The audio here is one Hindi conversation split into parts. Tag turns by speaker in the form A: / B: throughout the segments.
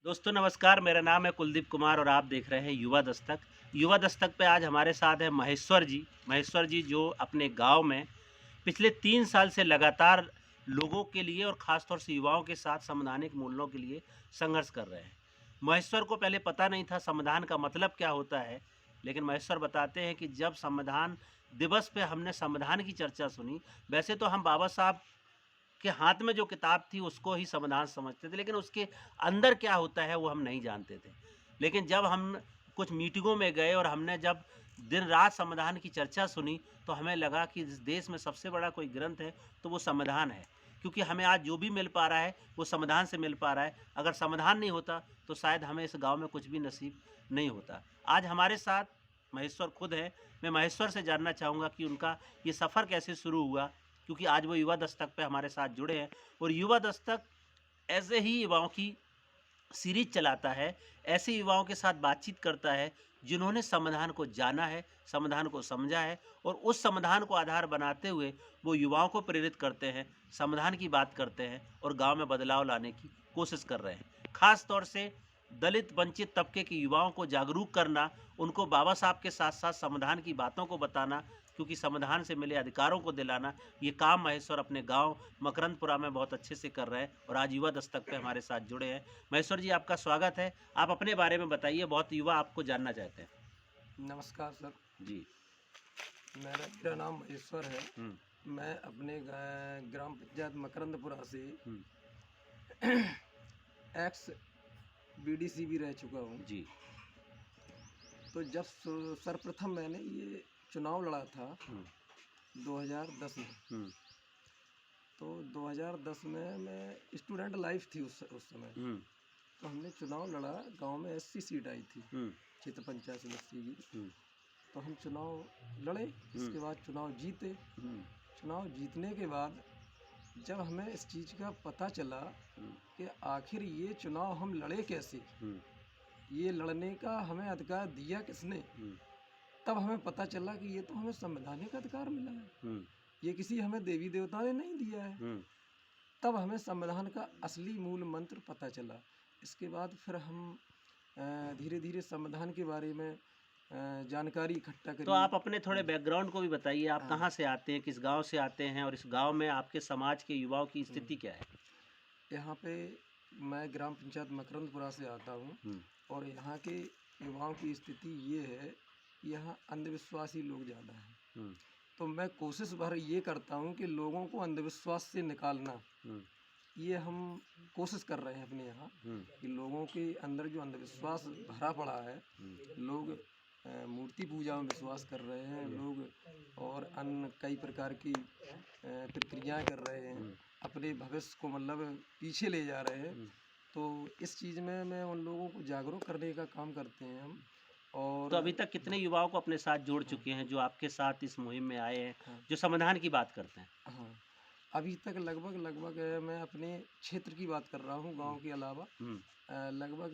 A: दोस्तों नमस्कार, मेरा नाम है कुलदीप कुमार और आप देख रहे हैं युवा दस्तक। युवा दस्तक पे आज हमारे साथ है महेश्वर जी। महेश्वर जी जो अपने गांव में पिछले 3 साल से लगातार लोगों के लिए और ख़ास तौर से युवाओं के साथ संवैधानिक मूल्यों के लिए संघर्ष कर रहे हैं। महेश्वर को पहले पता नहीं था संविधान का मतलब क्या होता है, लेकिन महेश्वर बताते हैं कि जब संविधान दिवस पे हमने संविधान की चर्चा सुनी, वैसे तो हम बाबा साहब के हाथ में जो किताब थी उसको ही संविधान समझते थे, लेकिन उसके अंदर क्या होता है वो हम नहीं जानते थे। लेकिन जब हम कुछ मीटिंगों में गए और हमने जब दिन रात संविधान की चर्चा सुनी, तो हमें लगा कि इस देश में सबसे बड़ा कोई ग्रंथ है तो वो संविधान है। क्योंकि हमें आज जो भी मिल पा रहा है वो संविधान से मिल पा रहा है। अगर संविधान नहीं होता तो शायद हमें इस गाँव में कुछ भी नसीब नहीं होता। आज हमारे साथ महेश्वर खुद हैं। मैं महेश्वर से जानना चाहूँगा कि उनका ये सफ़र कैसे शुरू हुआ, क्योंकि आज वो युवा दस्तक पे हमारे साथ जुड़े हैं और युवा दस्तक ऐसे ही युवाओं की सीरीज चलाता है, ऐसे युवाओं के साथ बातचीत करता है जिन्होंने संविधान को जाना है, संविधान को समझा है और उस संविधान को आधार बनाते हुए वो युवाओं को प्रेरित करते हैं, संविधान की बात करते हैं और गांव में बदलाव लाने की कोशिश कर रहे हैं। खास तौर से दलित वंचित तबके के युवाओं को जागरूक करना, उनको बाबा साहब के साथ साथ संविधान की बातों को बताना, क्योंकि संविधान से मिले अधिकारों को दिलाना, ये काम महेश्वर अपने गांव मकरंदपुरा में बहुत अच्छे से कर रहे हैं और आज युवा दस्तक पे हमारे साथ जुड़े हैं। महेश्वर जी आपका स्वागत है। आप अपने बारे में बताइए, बहुत युवा आपको जानना चाहते हैं।
B: नमस्कार सर।
A: जी।
B: मेरा नाम महेश्वर है।
A: हुँ,
B: मैं अपने ग्राम पंचायत मकरंदपुरा से
A: हुँ,
B: एक्स बीडीसी भी रह चुका हूँ।
A: जी।
B: तो जब सर्वप्रथम मैंने ये चुनाव लड़ा था
A: हुँ,
B: 2010 में,
A: हुँ,
B: तो 2010 में मैं स्टूडेंट लाइफ थी उस समय।
A: हुँ,
B: तो हमने चुनाव लड़ा, गांव में एससी सीट आई थी
A: हुँ,
B: क्षेत्र पंचायत सदस्य की।
A: हुँ,
B: तो हम चुनाव लड़े,
A: हुँ,
B: इसके बाद चुनाव जीते।
A: हुँ,
B: चुनाव जीतने के बाद जब हमें इस चीज़ का पता चला
A: हुँ,
B: कि आखिर ये चुनाव हम लड़े कैसे,
A: हुँ,
B: ये लड़ने का हमें अधिकार दिया किसने,
A: हुँ,
B: तब हमें पता चला कि ये तो हमें संवैधानिक अधिकार मिला है,
A: हुँ,
B: ये किसी हमें देवी देवता ने नहीं दिया है।
A: हुँ।
B: तब हमें संविधान का असली मूल मंत्र पता चला। इसके बाद फिर हम धीरे धीरे संविधान के बारे में जानकारी इकट्ठा
A: तो
B: करी।
A: आप अपने थोड़े बैकग्राउंड को भी बताइए, आप
B: हाँ,
A: कहाँ से आते हैं, किस गाँव से आते हैं और इस गाँव में आपके समाज के युवाओं की
B: हम्म,
A: स्थिति क्या है?
B: यहाँ पे मैं ग्राम पंचायत मकरंदपुरा से आता हूँ।
A: हुँ,
B: और यहाँ के युवाओं की स्थिति ये है कि यहाँ अंधविश्वासी लोग ज़्यादा हैं।
A: हुँ,
B: तो मैं कोशिश भर ये करता हूँ कि लोगों को अंधविश्वास से निकालना,
A: हुँ,
B: ये हम कोशिश कर रहे हैं अपने यहाँ,
A: हुँ,
B: कि लोगों के अंदर जो अंधविश्वास भरा पड़ा है,
A: हुँ,
B: लोग मूर्ति पूजा में विश्वास कर रहे हैं
A: हुँ,
B: लोग, और अन्य कई प्रकार की प्रक्रियाएं कर रहे हैं,
A: हुँ,
B: अपने भविष्य को मतलब पीछे ले जा रहे हैं।
A: हुँ।
B: तो इस चीज़ में मैं उन लोगों को जागरूक करने का काम करते हैं हम।
A: तो
B: और
A: अभी तक कितने युवाओं को अपने साथ जोड़
B: हाँ,
A: चुके हैं, जो आपके साथ इस मुहिम में आए हैं,
B: हाँ,
A: जो समाधान की बात करते हैं?
B: हाँ। अभी तक लगभग लगभग मैं अपने क्षेत्र की बात कर रहा हूँ,
A: हुँ,
B: गाँव के अलावा
A: हुँ,
B: लगभग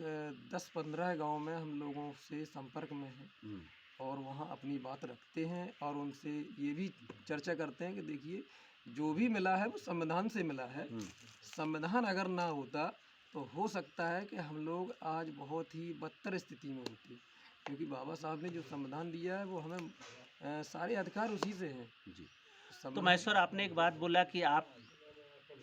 B: 10-15 गाँव में हम लोगों से संपर्क में हैं,
A: हुँ,
B: और वहाँ अपनी बात रखते हैं और उनसे ये भी चर्चा करते हैं कि देखिए, जो भी मिला है वो संविधान से मिला है।
A: हुँ,
B: संविधान अगर ना होता तो हो सकता है कि हम लोग आज बहुत ही बदतर स्थिति में होते, क्योंकि बाबा साहब ने जो संविधान दिया है वो हमें सारे अधिकार उसी से हैं।
A: जी। तो
B: संविधान।
A: महेश्वर आपने एक बात बोला कि आप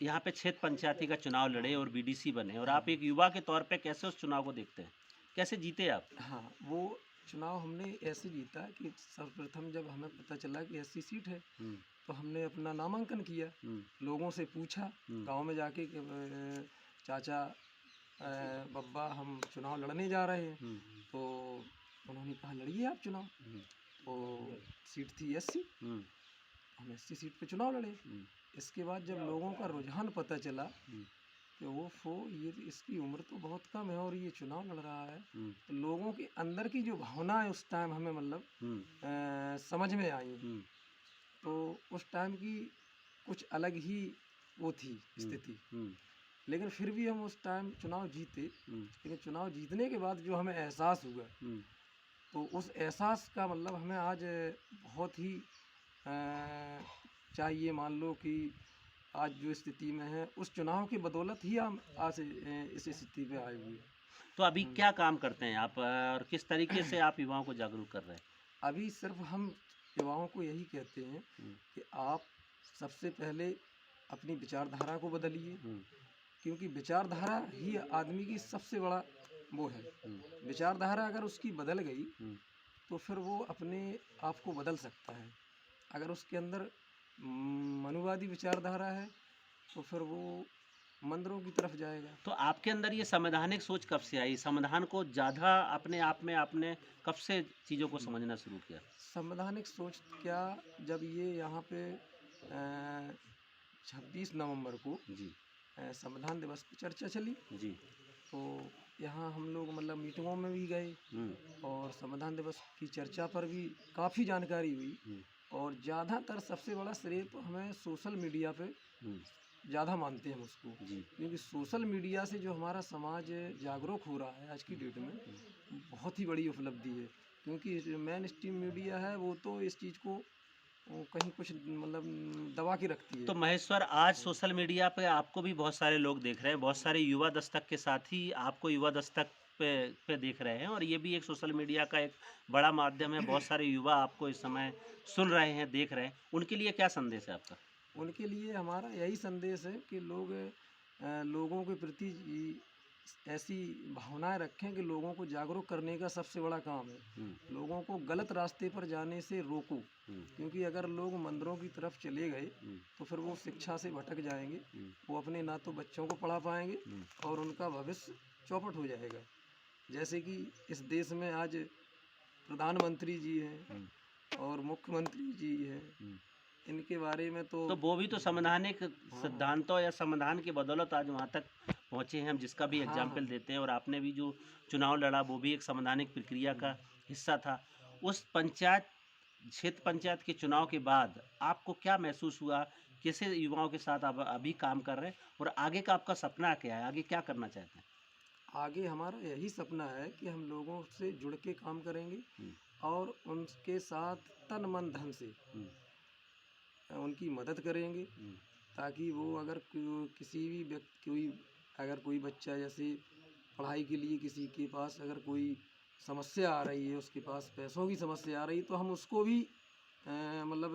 A: यहाँ पे क्षेत्र पंचायती का चुनाव लड़े और बीडीसी बने और आप
B: हाँ,
A: एक युवा के तौर पे कैसे उस चुनाव को देखते हैं? कैसे जीते आप?
B: हाँ, वो चुनाव हमने ऐसे जीता कि सर्वप्रथम जब हमें पता चला कि एससी सीट है,
A: हुँ,
B: तो हमने अपना नामांकन किया।
A: हुँ,
B: लोगों से पूछा,
A: हुँ,
B: गांव में जाके कि चाचा, बब्बा, हम चुनाव लड़ने जा रहे हैं।
A: हुँ,
B: तो उन्होंने कहा लड़िए आप चुनाव।
A: हुँ,
B: तो सीट थी एससी,
A: हुँ,
B: हम एससी सीट पे चुनाव लड़े।
A: हुँ,
B: इसके बाद जब लोगों का रुझान पता चला
A: हुँ,
B: कि वो ये तो, इसकी उम्र तो बहुत कम है और ये चुनाव लड़ रहा है,
A: हुँ,
B: तो लोगों के अंदर की जो भावना है उस टाइम हमें मतलब
A: हुँ,
B: समझ में आई।
A: हुँ,
B: तो उस टाइम की कुछ अलग ही वो थी
A: हुँ,
B: स्थिति।
A: हुँ,
B: लेकिन फिर भी हम उस टाइम चुनाव जीते।
A: हुँ,
B: लेकिन चुनाव जीतने के बाद जो हमें एहसास हुआ,
A: हुँ,
B: तो उस एहसास का मतलब हमें आज बहुत ही चाहिए, मान लो कि आज जो स्थिति में है उस चुनाव की बदौलत ही हम आज इस स्थिति पे आए हुए हैं।
A: तो अभी क्या काम करते हैं आप और किस तरीके से आप युवाओं को जागरूक कर रहे हैं?
B: अभी सिर्फ हम युवाओं को यही कहते हैं
A: हुँ,
B: कि आप सबसे पहले अपनी विचारधारा को बदलिए,
A: हुँ,
B: क्योंकि विचारधारा ही आदमी की सबसे बड़ा वो है।
A: हुँ,
B: विचारधारा अगर उसकी बदल गई
A: हुँ।
B: तो फिर वो अपने आप को बदल सकता है। अगर उसके अंदर मनुवादी विचारधारा है तो फिर वो मंदिरों की तरफ जाएगा।
A: तो आपके अंदर ये संवैधानिक सोच कब से आई? संविधान को ज़्यादा अपने आप में आपने कब से चीज़ों को समझना शुरू किया?
B: संवैधानिक सोच क्या, जब ये यहाँ पे 26 नवंबर को
A: जी,
B: संविधान दिवस की चर्चा चली,
A: जी।
B: तो यहाँ हम लोग मतलब मीटिंगों में भी गए
A: हुँ,
B: और संविधान दिवस की चर्चा पर भी काफ़ी जानकारी हुई।
A: हुँ,
B: और ज़्यादातर सबसे बड़ा श्रेय तो हमें सोशल मीडिया पे
A: हुँ।
B: ज़्यादा मानते हैं हम उसको,
A: जी,
B: क्योंकि सोशल मीडिया से जो हमारा समाज जागरूक हो रहा है आज की डेट में, बहुत ही बड़ी उपलब्धि है। क्योंकि जो मेन स्ट्रीम मीडिया है वो तो इस चीज़ को कहीं कुछ मतलब दबा के रखती है।
A: तो महेश्वर आज सोशल मीडिया पे आपको भी बहुत सारे लोग देख रहे हैं, बहुत सारे युवा दस्तक के साथ ही आपको युवा दस्तक पे देख रहे हैं और ये भी एक सोशल मीडिया का एक बड़ा माध्यम है, बहुत सारे युवा आपको इस समय सुन रहे हैं, देख रहे हैं, उनके लिए क्या संदेश है आपका?
B: उनके लिए हमारा यही संदेश है कि लोग लोगों के प्रति ऐसी भावनाएं रखें कि लोगों को जागरूक करने का सबसे बड़ा काम है।
A: हुँ,
B: लोगों को गलत रास्ते पर जाने से रोको,
A: हुँ,
B: क्योंकि अगर लोग मंदिरों की तरफ चले गए
A: हुँ,
B: तो फिर वो शिक्षा से भटक जाएंगे।
A: हुँ,
B: वो अपने ना तो बच्चों को पढ़ा पाएंगे
A: हुँ,
B: और उनका भविष्य चौपट हो जाएगा। जैसे कि इस देश में आज प्रधानमंत्री जी हैं
A: हुँ,
B: और मुख्यमंत्री जी हैं,
A: हुँ।
B: इनके बारे में तो
A: तो वो भी तो संवैधानिक
B: हाँ,
A: सिद्धांतों या संविधान की बदौलत आज वहाँ तक पहुँचे हैं, हम जिसका भी
B: हाँ, हाँ,
A: एग्ज़ाम्पल देते हैं और आपने भी जो चुनाव लड़ा वो भी एक संवैधानिक प्रक्रिया का हिस्सा था। उस पंचायत क्षेत्र पंचायत के चुनाव के बाद आपको क्या महसूस हुआ? कैसे युवाओं के साथ आप अभी काम कर रहे हैं और आगे का आपका सपना क्या है? आगे क्या करना चाहते हैं?
B: आगे हमारा यही सपना है कि हम लोगों से जुड़ के काम करेंगे
A: हुँ,
B: और उनके साथ तन मन धन से
A: हुँ,
B: उनकी मदद करेंगे,
A: हुँ,
B: ताकि वो अगर किसी भी व्यक्ति कोई अगर कोई बच्चा जैसे पढ़ाई के लिए किसी के पास अगर कोई समस्या आ रही है, उसके पास पैसों की समस्या आ रही है, तो हम उसको भी मतलब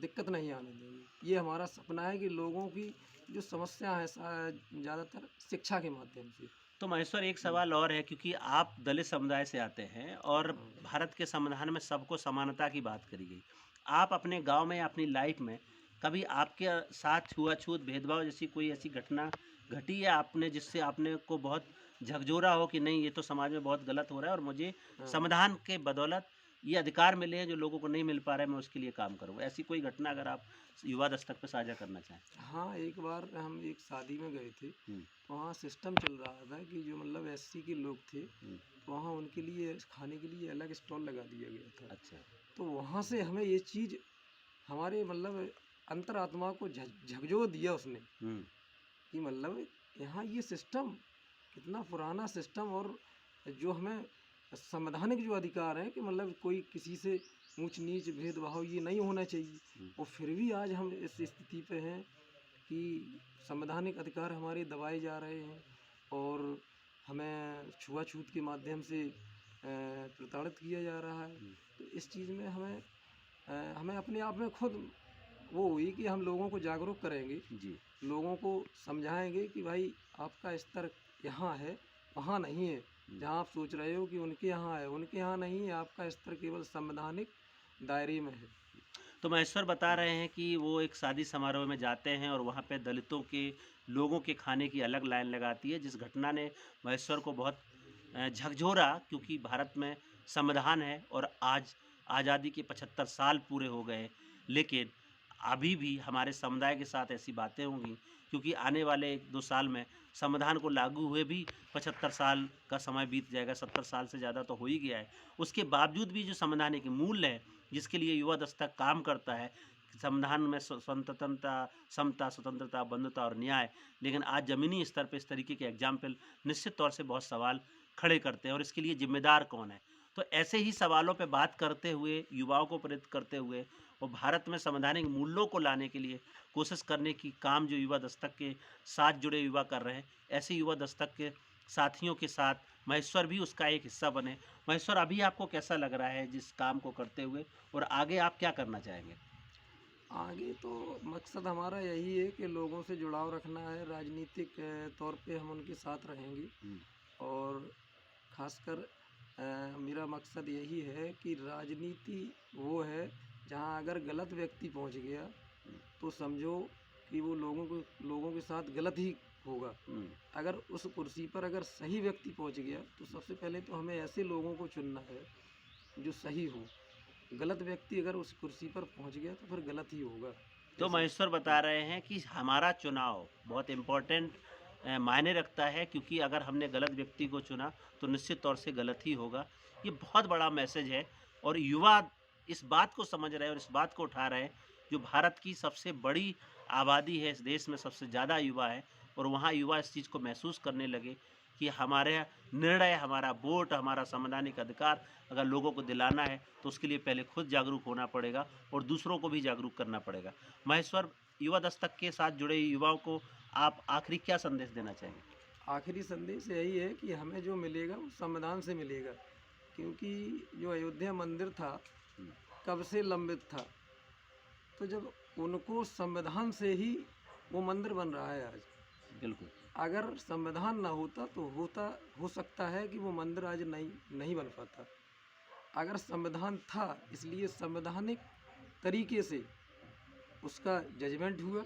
B: दिक्कत नहीं आने देंगे। ये हमारा सपना है कि लोगों की जो समस्या है ज़्यादातर शिक्षा के माध्यम से।
A: तो महेश्वर एक
B: हुँ,
A: सवाल और है क्योंकि आप दलित समुदाय से आते हैं और
B: हाँ।
A: भारत के संविधान में सबको समानता की बात करी गई। आप अपने गाँव में या अपनी लाइफ में कभी आपके साथ छुआ-छूत, भेदभाव जैसी कोई ऐसी घटना घटी है आपने जिससे आपने को बहुत झकझोरा हो कि नहीं ये तो समाज में बहुत गलत हो रहा है और मुझे
B: हाँ।
A: संविधान के बदौलत ये अधिकार मिले हैं जो लोगों को नहीं मिल पा रहा है, मैं उसके लिए काम करूँ। ऐसी कोई घटना अगर आप युवा दस्तक पे साझा करना चाहें?
B: हाँ, एक बार हम एक शादी में गए थे,
A: हुँ,
B: तो वहाँ सिस्टम चल रहा था कि जो मतलब एससी के लोग थे,
A: हुँ,
B: तो वहाँ उनके लिए खाने के लिए अलग स्टॉल लगा दिया गया था।
A: अच्छा।
B: तो वहाँ से हमें ये चीज़ हमारे मतलब अंतरात्मा को झकझोर दिया उसने,
A: हुँ,
B: कि मतलब यहाँ ये सिस्टम कितना पुराना सिस्टम, और जो हमें संवैधानिक जो अधिकार हैं कि मतलब कोई किसी से ऊंच नीच भेदभाव ये नहीं होना चाहिए,
A: हुँ।
B: और फिर भी आज हम इस स्थिति पे हैं कि संवैधानिक अधिकार हमारे दबाए जा रहे हैं और हमें छुआछूत के माध्यम से प्रताड़ित किया जा रहा है।
A: हुँ,
B: तो इस चीज़ में हमें अपने आप में खुद वो हुई कि हम लोगों को जागरूक करेंगे,
A: जी।
B: लोगों को समझाएंगे कि भाई आपका स्तर यहाँ है, वहाँ नहीं है।
A: हुँ।
B: जहाँ आप सोच रहे हो कि उनके यहाँ है, उनके यहाँ नहीं है, आपका स्तर केवल संवैधानिक दायरे में है।
A: तो महेश्वर बता रहे हैं कि वो एक शादी समारोह में जाते हैं और वहाँ पे दलितों के लोगों के खाने की अलग लाइन लगाती है, जिस घटना ने महेश्वर को बहुत झकझोरा क्योंकि भारत में संविधान है और आज आज़ादी के 75 साल पूरे हो गए। लेकिन अभी भी हमारे समुदाय के साथ ऐसी बातें होंगी क्योंकि आने वाले 1-2 साल में संविधान को लागू हुए भी 75 साल का समय बीत जाएगा, 70 साल से ज़्यादा तो हो ही गया है। उसके बावजूद भी जो संवैधानिक मूल्य है जिसके लिए युवा दस्तक काम करता है, संविधान में स्वतंत्रता, समता, स्वतंत्रता, बंधुता और न्याय, लेकिन आज ज़मीनी स्तर पे इस तरीके के एग्ज़ाम्पल निश्चित तौर से बहुत सवाल खड़े करते हैं और इसके लिए ज़िम्मेदार कौन है? तो ऐसे ही सवालों पे बात करते हुए, युवाओं को प्रेरित करते हुए और भारत में संवैधानिक मूल्यों को लाने के लिए कोशिश करने की काम जो युवा दस्तक के साथ जुड़े युवा कर रहे हैं, ऐसे युवा दस्तक के साथियों के साथ महेश्वर भी उसका एक हिस्सा बने। महेश्वर, अभी आपको कैसा लग रहा है जिस काम को करते हुए, और आगे आप क्या करना चाहेंगे?
B: आगे तो मकसद हमारा यही है कि लोगों से जुड़ाव रखना है, राजनीतिक तौर पे हम उनके साथ रहेंगे।
A: हुँ,
B: और खासकर मेरा मकसद यही है कि राजनीति वो है जहाँ अगर गलत व्यक्ति पहुँच गया
A: हुँ,
B: तो समझो कि वो लोगों के साथ गलत ही होगा।
A: हुँ,
B: अगर उस कुर्सी पर अगर सही व्यक्ति पहुँच गया तो सबसे पहले तो हमें ऐसे लोगों को चुनना है जो सही हो। गलत व्यक्ति अगर उस कुर्सी पर पहुँच गया तो फिर गलत ही होगा।
A: तो
B: जैसे
A: महेश्वर बता रहे हैं कि हमारा चुनाव बहुत इम्पोर्टेंट मायने रखता है, क्योंकि अगर हमने गलत व्यक्ति को चुना तो निश्चित तौर से गलत ही होगा। ये बहुत बड़ा मैसेज है, और युवा इस बात को समझ रहे हैं और इस बात को उठा रहे हैं। जो भारत की सबसे बड़ी आबादी है, इस देश में सबसे ज़्यादा युवा है, और वहाँ युवा इस चीज़ को महसूस करने लगे कि हमारे निर्णय, हमारा वोट, हमारा संवैधानिक अधिकार अगर लोगों को दिलाना है तो उसके लिए पहले खुद जागरूक होना पड़ेगा और दूसरों को भी जागरूक करना पड़ेगा। महेश्वर, युवा दस्तक के साथ जुड़े युवाओं को आप आखिरी क्या संदेश देना चाहेंगे?
B: आखिरी संदेश यही है कि हमें जो मिलेगा वो संविधान से मिलेगा, क्योंकि जो अयोध्या मंदिर था
A: हुँ,
B: कब से लंबित था। तो जब उनको संविधान से ही वो मंदिर बन रहा है आज।
A: बिल्कुल।
B: अगर संविधान ना होता तो हो सकता है कि वो मंदिर आज नहीं नहीं बन पाता। अगर संविधान था इसलिए संवैधानिक तरीके से उसका जजमेंट हुआ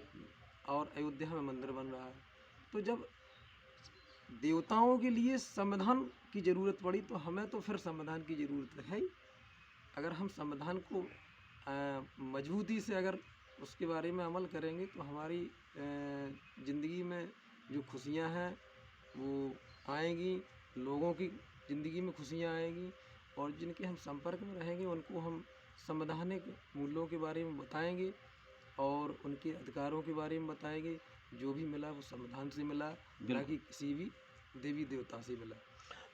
B: और अयोध्या में मंदिर बन रहा है। तो जब देवताओं के लिए संविधान की ज़रूरत पड़ी तो हमें तो फिर संविधान की ज़रूरत है ही। अगर हम संविधान को मजबूती से अगर उसके बारे में अमल करेंगे तो हमारी ज़िंदगी में जो खुशियाँ हैं वो आएंगी, लोगों की ज़िंदगी में खुशियाँ आएंगी, और जिनके हम संपर्क में रहेंगे उनको हम संवैधानिक मूल्यों के बारे में बताएंगे और उनके अधिकारों के बारे में बताएंगे। जो भी मिला वो संविधान से मिला, ना
A: बिल्कुल।
B: कि किसी भी देवी देवता से मिला।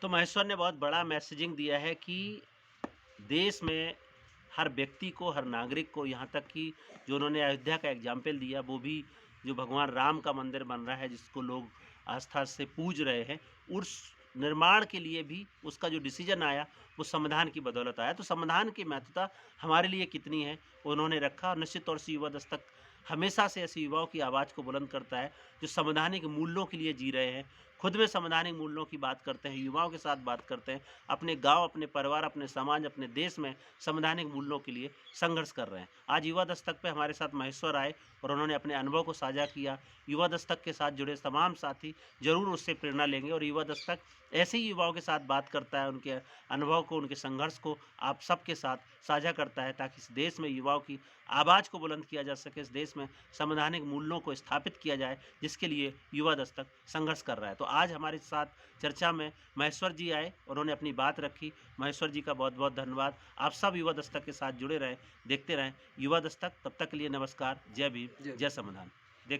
A: तो महेश्वर ने बहुत बड़ा मैसेजिंग दिया है कि देश में हर व्यक्ति को, हर नागरिक को, यहाँ तक कि जो उन्होंने अयोध्या का एग्जाम्पल दिया, वो भी जो भगवान राम का मंदिर बन रहा है, जिसको लोग आस्था से पूज रहे हैं, उस निर्माण के लिए भी उसका जो डिसीजन आया वो संविधान की बदौलत आया। तो संविधान की महत्वता हमारे लिए कितनी है, उन्होंने रखा, और निश्चित तौर से युवा दस्तक हमेशा से ऐसे युवाओं की आवाज़ को बुलंद करता है जो संवैधानिक मूल्यों के लिए जी रहे हैं, खुद में संवैधानिक मूल्यों की बात करते हैं, युवाओं के साथ बात करते हैं, अपने गांव, अपने परिवार, अपने समाज, अपने देश में संवैधानिक मूल्यों के लिए संघर्ष कर रहे हैं। आज युवा दस्तक पे हमारे साथ महेश्वर आए और उन्होंने अपने अनुभव को साझा किया। युवा दस्तक के साथ जुड़े तमाम साथी ज़रूर उससे प्रेरणा लेंगे, और युवा दस्तक ऐसे ही युवाओं के साथ बात करता है, उनके अनुभव को, उनके संघर्ष को आप सबके साथ साझा करता है, ताकि इस देश में युवाओं की आवाज़ को बुलंद किया जा सके, इस देश में संवैधानिक मूल्यों को स्थापित किया जाए, जिसके लिए युवा दस्तक संघर्ष कर रहा है। तो आज हमारे साथ चर्चा में महेश्वर जी आए, उन्होंने अपनी बात रखी। महेश्वर जी का बहुत-बहुत धन्यवाद। आप सब युवा दस्तक के साथ जुड़े रहें, देखते रहें युवा दस्तक। तब तक के लिए नमस्कार। जय भीम,
B: जय
A: जय संविधान।